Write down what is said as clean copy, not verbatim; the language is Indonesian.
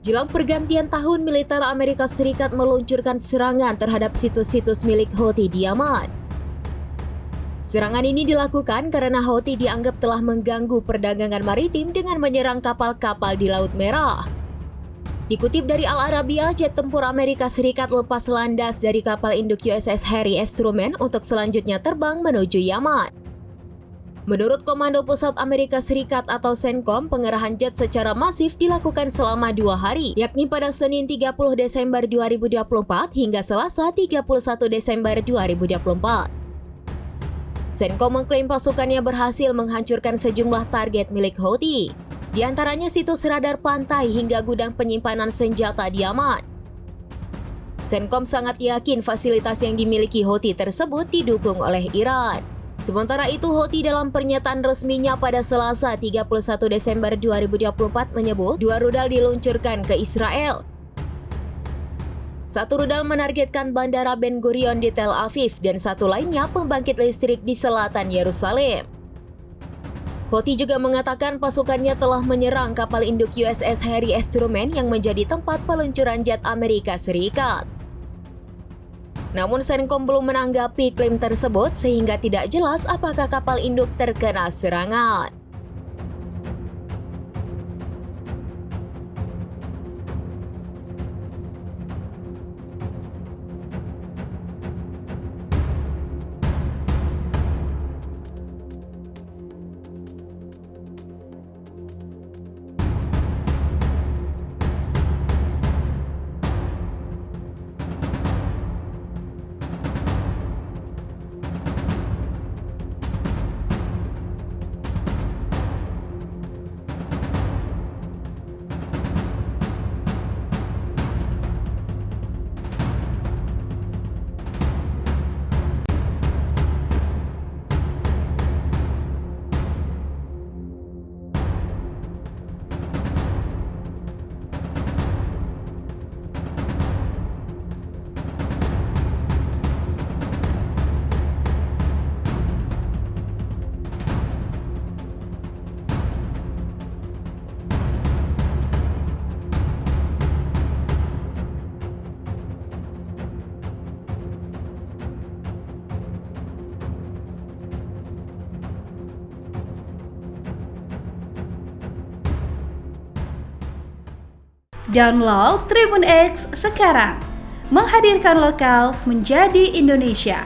Jelang pergantian tahun, militer Amerika Serikat meluncurkan serangan terhadap situs-situs milik Houthi di Yaman. Serangan ini dilakukan karena Houthi dianggap telah mengganggu perdagangan maritim dengan menyerang kapal-kapal di Laut Merah. Dikutip dari Al Arabiya, jet tempur Amerika Serikat lepas landas dari kapal induk USS Harry S. Truman untuk selanjutnya terbang menuju Yaman. Menurut Komando Pusat Amerika Serikat atau CENTCOM, pengerahan jet secara masif dilakukan selama 2 hari, yakni pada Senin 30 Desember 2024 hingga Selasa 31 Desember 2024. CENTCOM mengklaim pasukannya berhasil menghancurkan sejumlah target milik Houthi, di antaranya situs radar pantai hingga gudang penyimpanan senjata di Yaman. CENTCOM sangat yakin fasilitas yang dimiliki Houthi tersebut didukung oleh Iran. Sementara itu, Houthi dalam pernyataan resminya pada Selasa 31 Desember 2024 menyebut 2 rudal diluncurkan ke Israel. 1 rudal menargetkan Bandara Ben Gurion di Tel Aviv dan 1 lainnya pembangkit listrik di selatan Yerusalem. Houthi juga mengatakan pasukannya telah menyerang kapal induk USS Harry S. Truman yang menjadi tempat peluncuran jet Amerika Serikat. Namun CENTCOM belum menanggapi klaim tersebut sehingga tidak jelas apakah kapal induk terkena serangan. Download Tribun X sekarang, menghadirkan lokal menjadi Indonesia.